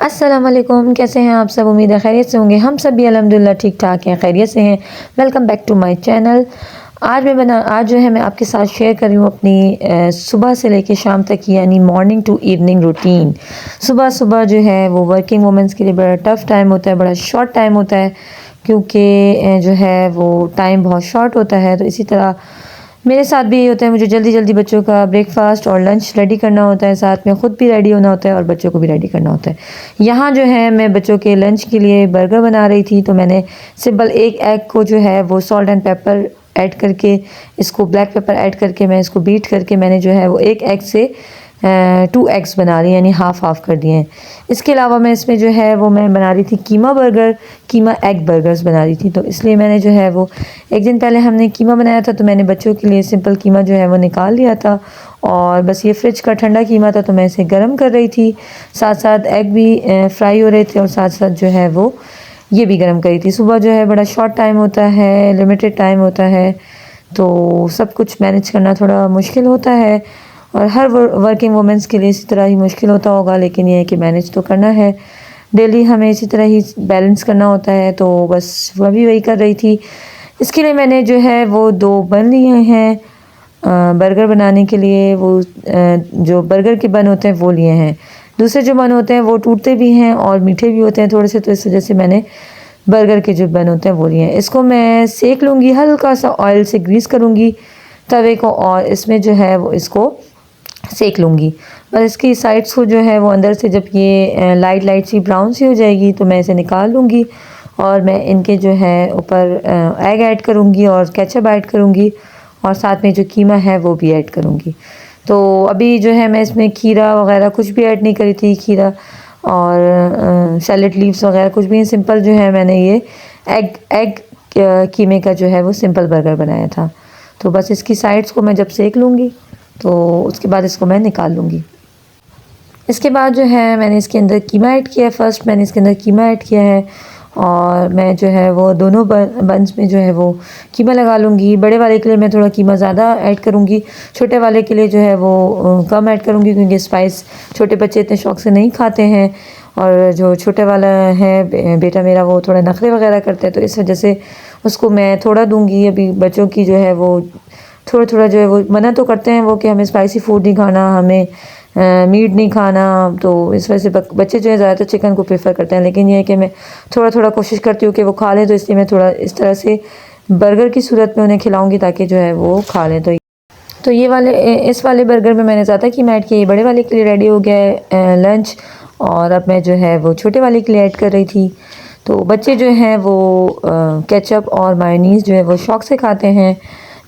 अस्सलाम वालेकुम, कैसे हैं आप सब। उम्मीद है खैरियत से होंगे। हम सब भी अल्हम्दुलिल्लाह ठीक ठाक हैं, खैरियत से हैं। Welcome back to my channel. आज जो है मैं आपके साथ शेयर कर रही हूँ अपनी सुबह से लेके शाम तक की यानी मॉर्निंग टू इवनिंग रूटीन। सुबह सुबह जो है वो वर्किंग वुमेंस के लिए बड़ा टफ़ टाइम होता है, बड़ा शॉर्ट टाइम होता है, क्योंकि जो है वो टाइम बहुत शॉर्ट होता है। तो इसी तरह मेरे साथ भी ये होता है, मुझे जल्दी जल्दी बच्चों का ब्रेकफास्ट और लंच रेडी करना होता है, साथ में ख़ुद भी रेडी होना होता है और बच्चों को भी रेडी करना होता है। यहाँ जो है मैं बच्चों के लंच के लिए बर्गर बना रही थी, तो मैंने सिंपल एक एग को जो है वो सॉल्ट एंड पेपर ऐड करके, इसको ब्लैक पेपर ऐड करके मैं इसको बीट करके मैंने जो है वो एक एग से 2 एग्स बना लिए, यानी हाफ़ हाफ़ कर दिए हैं। इसके अलावा मैं इसमें जो है वो मैं बना रही थी कीमा बर्गर, कीमा एग बर्गर्स बना रही थी। तो इसलिए मैंने जो है वो एक दिन पहले हमने कीमा बनाया था, तो मैंने बच्चों के लिए सिंपल कीमा जो है वो निकाल लिया था और बस ये फ्रिज का ठंडा कीमा था, तो मैं इसे गर्म कर रही थी। साथ साथ एग भी फ्राई हो रहे थे और साथ साथ जो है वो ये भी गर्म करी थी। सुबह जो है बड़ा शॉर्ट टाइम होता है, लिमिटेड टाइम होता है, तो सब कुछ मैनेज करना थोड़ा मुश्किल होता है और हर वर्किंग वुमेंस के लिए इसी तरह ही मुश्किल होता होगा, लेकिन ये है कि मैनेज तो करना है। डेली हमें इसी तरह ही बैलेंस करना होता है, तो बस वह भी वही कर रही थी। इसके लिए मैंने जो है वो 2 बन लिए हैं बर्गर बनाने के लिए। वो जो बर्गर के बन होते हैं वो लिए हैं। दूसरे जो बन होते हैं वो टूटते भी हैं और मीठे भी होते हैं थोड़े से, तो इस वजह से मैंने बर्गर के जो बन होते हैं वो लिए हैं। इसको मैं सेक लूँगी, हल्का सा ऑयल से ग्रीस करूँगी तवे को और इसमें जो है वो इसको सेक लूँगी। और इसकी साइड्स को जो है वो अंदर से जब ये लाइट लाइट सी ब्राउन सी हो जाएगी तो मैं इसे निकाल लूँगी और मैं इनके जो है ऊपर एग ऐड करूँगी और केचप ऐड करूँगी और साथ में जो कीमा है वो भी ऐड करूँगी। तो अभी जो है मैं इसमें खीरा वगैरह कुछ भी ऐड नहीं करी थी, खीरा और सैलेड लीव्स वगैरह कुछ भी। सिंपल जो है मैंने ये एग कीमे का जो है वो सिंपल बर्गर बनाया था। तो बस इसकी साइड्स को मैं जब सेक लूँगी तो उसके बाद इसको मैं निकाल लूँगी। इसके बाद जो है मैंने इसके अंदर कीमा ऐड किया है। फ़र्स्ट मैंने इसके अंदर कीमा ऐड किया है और मैं जो है वो दोनों बंस में जो है वो कीमा लगा लूँगी। बड़े वाले के लिए मैं थोड़ा कीमा ज़्यादा ऐड करूँगी, छोटे वाले के लिए जो है वो कम ऐड करूँगी, क्योंकि स्पाइस छोटे बच्चे इतने शौक़ से नहीं खाते हैं और जो छोटे वाला है बेटा मेरा वो थोड़ा नखरे वगैरह करते हैं, तो इस वजह से उसको मैं थोड़ा दूँगी। अभी बच्चों की जो है वो थोड़ा थोड़ा जो है वो मना तो करते हैं वो कि हमें स्पाइसी फूड नहीं खाना, हमें मीट नहीं खाना, तो इस वजह से बच्चे जो है ज़्यादातर चिकन को प्रेफर करते हैं। लेकिन ये है कि मैं थोड़ा थोड़ा कोशिश करती हूँ कि वो खा लें, तो इसलिए मैं थोड़ा इस तरह से बर्गर की सूरत में उन्हें खिलाऊँगी ताकि जो है वो खा लें। तो ये वाले इस वाले बर्गर में मैंने ज़्यादा कीमा ऐड किया। ये बड़े वाले के लिए रेडी हो गया है लंच और अब मैं जो है वो छोटे वाले के लिए ऐड कर रही थी। तो बच्चे जो हैं वो केचप और मायोनीज़ जो है वो शौक़ से खाते हैं।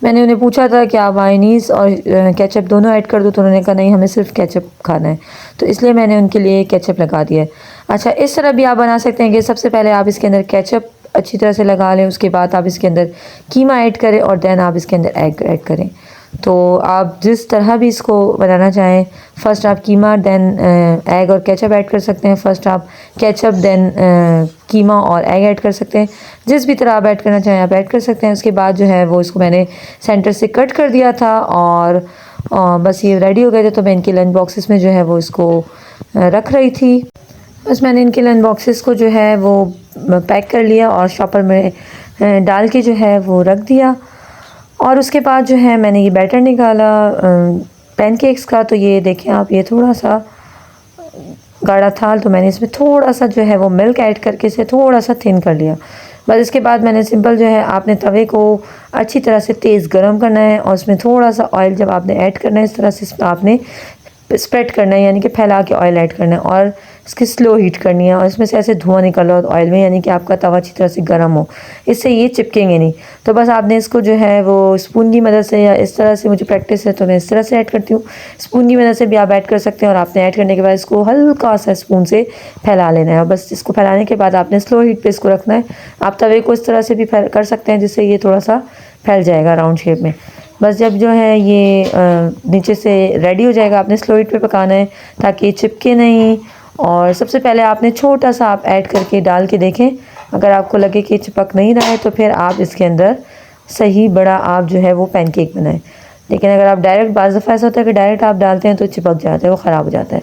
मैंने उन्हें पूछा था कि आप मायोनीज़ और केचप दोनों ऐड कर दो, तो उन्होंने कहा नहीं, हमें सिर्फ केचप खाना है, तो इसलिए मैंने उनके लिए केचप लगा दिया है। अच्छा, इस तरह भी आप बना सकते हैं कि सबसे पहले आप इसके अंदर केचप अच्छी तरह से लगा लें, उसके बाद आप इसके अंदर कीमा ऐड करें और दैन आप इसके अंदर एग ऐड करें। तो आप जिस तरह भी इसको बनाना चाहें, फ़र्स्ट आप कीमा दैन एग और केचप ऐड कर सकते हैं, फ़र्स्ट आप केचप दैन कीमा और एग ऐड कर सकते हैं। जिस भी तरह आप ऐड करना चाहें आप ऐड कर सकते हैं। उसके बाद जो है वो इसको मैंने सेंटर से कट कर दिया था और बस ये रेडी हो गए थे, तो मैं इनके लंच बॉक्सेस में जो है वो इसको रख रही थी। बस मैंने इनके लंच बॉक्सेस को जो है वो पैक कर लिया और शॉपर में डाल के जो है वो रख दिया। और उसके बाद जो है मैंने ये बैटर निकाला पैनकेक्स का। तो ये देखें आप, ये थोड़ा सा गाढ़ा था, तो मैंने इसमें थोड़ा सा जो है वो मिल्क ऐड करके इसे थोड़ा सा थिन कर लिया। बस इसके बाद मैंने सिंपल जो है, आपने तवे को अच्छी तरह से तेज़ गरम करना है और उसमें थोड़ा सा ऑयल जब आपने ऐड करना है इस तरह से आपने स्प्रेड करना है, यानी कि फैला के ऑयल ऐड करना है और इसकी स्लो हीट करनी है और इसमें से ऐसे धुआं निकल रहा हो ऑयल में, यानी कि आपका तवा अच्छी तरह से गर्म हो, इससे ये चिपकेंगे नहीं। तो बस आपने इसको जो है वो स्पून की मदद से, या इस तरह से मुझे प्रैक्टिस है तो मैं इस तरह से ऐड करती हूँ, स्पून की मदद से भी आप ऐड कर सकते हैं। और आपने ऐड करने के बाद इसको हल्का सा स्पून से फैला लेना है और बस इसको फैलाने के बाद आपने स्लो हीट पर इसको रखना है। आप तवे को इस तरह से भी कर सकते हैं जिससे ये थोड़ा सा फैल जाएगा राउंड शेप में। बस जब जो है ये नीचे से रेडी हो जाएगा, आपने स्लो हीट पे पकाना है ताकि चिपके नहीं। और सबसे पहले आपने छोटा सा आप ऐड करके डाल के देखें, अगर आपको लगे कि चिपक नहीं रहा है तो फिर आप इसके अंदर सही बड़ा आप जो है वो पैनकेक बनाएं। लेकिन अगर आप डायरेक्ट, बाज़ दफ़ा ऐसा होता है कि डायरेक्ट आप डालते हैं तो चिपक जाता है, वो ख़राब हो जाता है।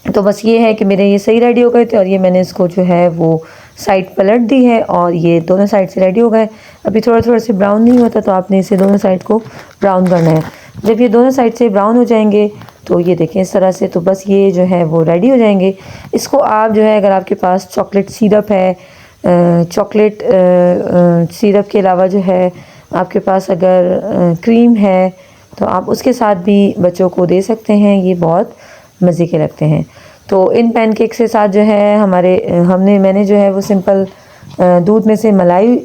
तो बस ये है कि मेरे ये सही रेडी हो गए थे और ये मैंने इसको जो है वो साइड पलट दी है और ये दोनों साइड से रेडी हो गए। अभी थोड़ा थोड़ा से ब्राउन नहीं होता तो आपने इसे दोनों साइड को ब्राउन करना है। जब ये दोनों साइड से ब्राउन हो जाएंगे तो ये देखें इस तरह से, तो बस ये जो है वो रेडी हो जाएंगे। इसको आप जो है अगर आपके पास चॉकलेट सिरप है, चॉकलेट सिरप के अलावा जो है आपके पास अगर क्रीम है तो आप उसके साथ भी बच्चों को दे सकते हैं, ये बहुत मज़े के लगते हैं। तो इन पैनकेक्स के साथ जो है मैंने जो है वो सिंपल दूध में से मलाई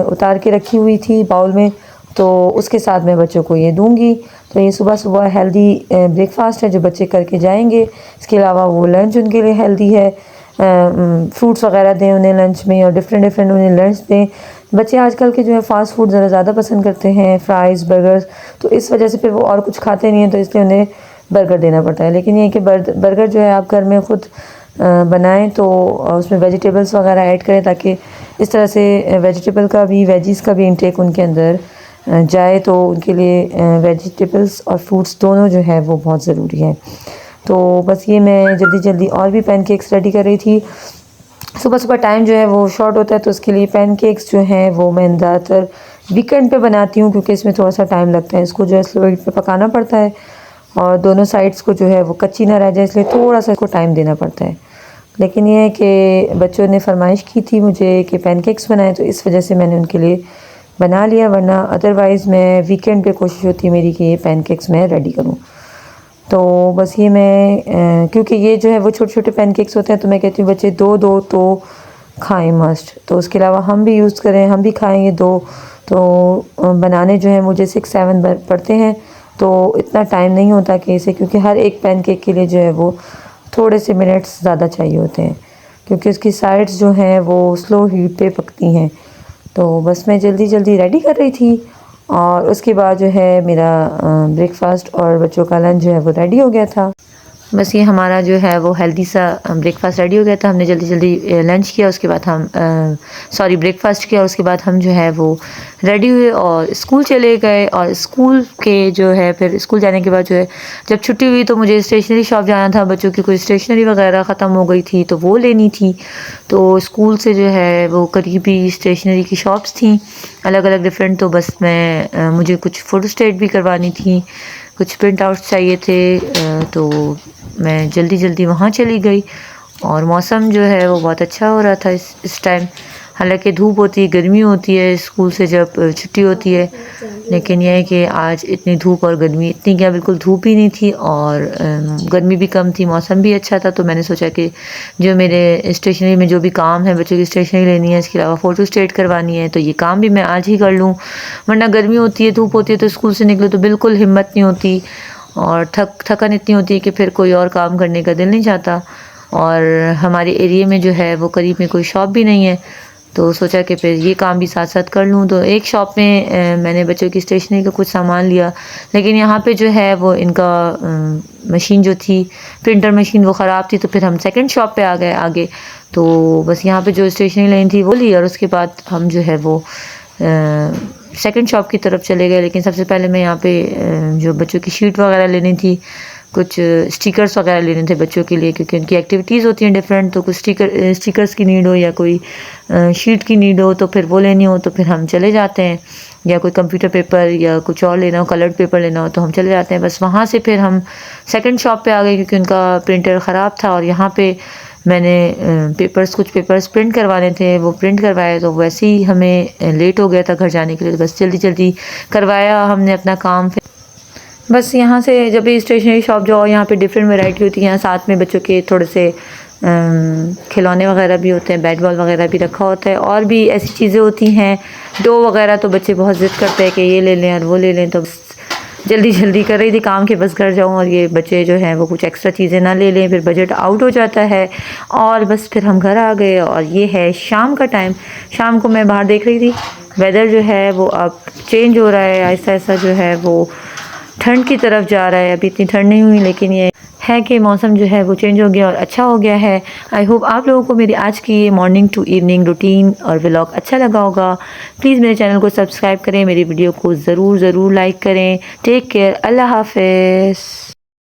उतार के रखी हुई थी बाउल में, तो उसके साथ मैं बच्चों को ये दूंगी। तो ये सुबह सुबह हेल्दी ब्रेकफास्ट है जो बच्चे करके जाएंगे। इसके अलावा वो लंच उनके लिए हेल्दी है, फ्रूट्स वगैरह दें उन्हें लंच में और डिफरेंट उन्हें लंच दें। बच्चे आजकल के जो है फ़ास्ट फूड ज़्यादा पसंद करते हैं, फ्राइज़, बर्गर्स, तो इस वजह से फिर वो और कुछ खाते नहीं हैं, तो इसलिए उन्हें बर्गर देना पड़ता है। लेकिन ये कि बर्गर जो है आप घर में ख़ुद बनाएं तो उसमें वेजिटेबल्स वगैरह ऐड करें ताकि इस तरह से वेजिटेबल का भी, वेजीज़ का भी इंटेक उनके अंदर जाए, तो उनके लिए वेजिटेबल्स और फ्रूट्स दोनों जो है वो बहुत ज़रूरी है। तो बस ये मैं जल्दी जल्दी और भी पैनकेक्स रेडी कर रही थी। सुबह सुबह टाइम जो है वो शॉर्ट होता है, तो उसके लिए पैनकेक्स जो हैं वो मैं ज़्यादातर वीकेंड पे बनाती हूँ क्योंकि इसमें थोड़ा सा टाइम लगता है। इसको जो है स्लो हीट पे पकाना पड़ता है और दोनों साइड्स को जो है वो कच्ची ना रह जाए, इसलिए थोड़ा सा इसको टाइम देना पड़ता है। लेकिन ये है कि बच्चों ने फरमाइश की थी मुझे कि पैनकेक्स बनाएं, तो इस वजह से मैंने उनके लिए बना लिया, वरना अदरवाइज़ मैं वीकेंड पे कोशिश होती है मेरी कि ये पैनकेक्स मैं रेडी करूँ। तो बस ये मैं क्योंकि ये जो है वो छोटे छोटे पैनकेक्स होते हैं, तो मैं कहती हूँ बच्चे दो दो तो खाएं मस्ट, तो उसके अलावा हम भी यूज़ करें, हम भी खाएंगे दो। तो बनाने जो है मुझे 6-7 पड़ते हैं, तो इतना टाइम नहीं होता कि इसे, क्योंकि हर एक पैनकेक के लिए जो है वो थोड़े से मिनट्स ज़्यादा चाहिए होते हैं क्योंकि उसकी साइड्स जो हैं वो स्लो हीट पे पकती हैं। तो बस मैं जल्दी जल्दी रेडी कर रही थी और उसके बाद जो है मेरा ब्रेकफास्ट और बच्चों का लंच जो है वो रेडी हो गया था। बस ये हमारा जो है वो हेल्दी सा ब्रेकफास्ट रेडी हो गया था। हमने जल्दी जल्दी लंच किया, उसके बाद हम ब्रेकफास्ट किया, उसके बाद हम जो है वो रेडी हुए और स्कूल चले गए। और स्कूल के जो है फिर स्कूल जाने के बाद जो है जब छुट्टी हुई तो मुझे स्टेशनरी शॉप जाना था, बच्चों की कोई स्टेशनरी वगैरह ख़त्म हो गई थी तो वो लेनी थी। तो स्कूल से जो है वो करीबी स्टेशनरी की शॉप्स थी अलग अलग डिफरेंट, तो बस मुझे कुछ फ़ोटो स्टेट भी करवानी थी, कुछ प्रिंट आउट्स चाहिए थे, तो मैं जल्दी जल्दी वहाँ चली गई। और मौसम जो है वो बहुत अच्छा हो रहा था इस टाइम, हालांकि धूप होती है, गर्मी होती है स्कूल से जब छुट्टी होती है, लेकिन यह है कि आज इतनी धूप और गर्मी, इतनी क्या बिल्कुल धूप ही नहीं थी और गर्मी भी कम थी, मौसम भी अच्छा था। तो मैंने सोचा कि जो मेरे स्टेशनरी में जो भी काम है, बच्चों की स्टेशनरी लेनी है, इसके अलावा फ़ोटो स्टेट करवानी है, तो ये काम भी मैं आज ही कर लूँ, वरना गर्मी होती है, धूप होती है, तो स्कूल से निकलो तो बिल्कुल हिम्मत नहीं होती और थकन इतनी होती है कि फिर कोई और काम करने का दिल नहीं चाहता। और हमारे एरिया में जो है वो करीब में कोई शॉप भी नहीं है, तो सोचा कि फिर ये काम भी साथ साथ कर लूँ। तो एक शॉप में मैंने बच्चों की स्टेशनरी का कुछ सामान लिया, लेकिन यहाँ पे जो है वो इनका मशीन जो थी, प्रिंटर मशीन, वो ख़राब थी, तो फिर हम सेकंड शॉप पे आ गए आगे। तो बस यहाँ पे जो स्टेशनरी लेनी थी वो ली और उसके बाद हम जो है वो सेकंड शॉप की तरफ चले गए। लेकिन सबसे पहले मैं यहाँ पे जो बच्चों की शीट वगैरह लेनी थी, कुछ स्टिकर्स वगैरह लेने थे बच्चों के लिए, क्योंकि उनकी एक्टिविटीज़ होती हैं डिफरेंट, तो कुछ स्टिकर्स की नीड हो या कोई शीट की नीड हो तो फिर वो लेनी हो तो फिर हम चले जाते हैं, या कोई कंप्यूटर पेपर या कुछ और लेना हो, कलर्ड पेपर लेना हो तो हम चले जाते हैं। बस वहाँ से फिर हम सेकंड शॉप पे आ गए क्योंकि उनका प्रिंटर ख़राब था और यहाँ पे मैंने कुछ पेपर्स प्रिंट करवाने थे, वो प्रिंट करवाए, तो वैसे ही हमें लेट हो गया था घर जाने के लिए, तो बस जल्दी जल्दी करवाया हमने अपना काम। बस यहाँ से जब भी स्टेशनरी शॉप जाओ, यहाँ पे डिफरेंट वैरायटी होती है, यहाँ साथ में बच्चों के थोड़े से खिलौने वगैरह भी होते हैं, बैट बॉल वगैरह भी रखा होता है, और भी ऐसी चीज़ें होती हैं, डो वगैरह, तो बच्चे बहुत ज़िद करते हैं कि ये ले लें और वो ले लें। तो जल्दी जल्दी कर रही थी काम के, बस घर जाऊँ और ये बच्चे जो हैं वो कुछ एक्स्ट्रा चीज़ें ना ले लें, फिर बजट आउट हो जाता है। और बस फिर हम घर आ गए और ये है शाम का टाइम। शाम को मैं बाहर देख रही थी, वेदर जो है वो अब चेंज हो रहा है, आहिस्ता आहिस्ता जो है वो ठंड की तरफ जा रहा है। अभी इतनी ठंड नहीं हुई, लेकिन ये है कि मौसम जो है वो चेंज हो गया और अच्छा हो गया है। आई होप आप लोगों को मेरी आज की ये मॉर्निंग टू इवनिंग रूटीन और व्लॉग अच्छा लगा होगा। प्लीज़ मेरे चैनल को सब्सक्राइब करें, मेरी वीडियो को ज़रूर लाइक करें। टेक केयर, अल्लाह हाफ़िज़।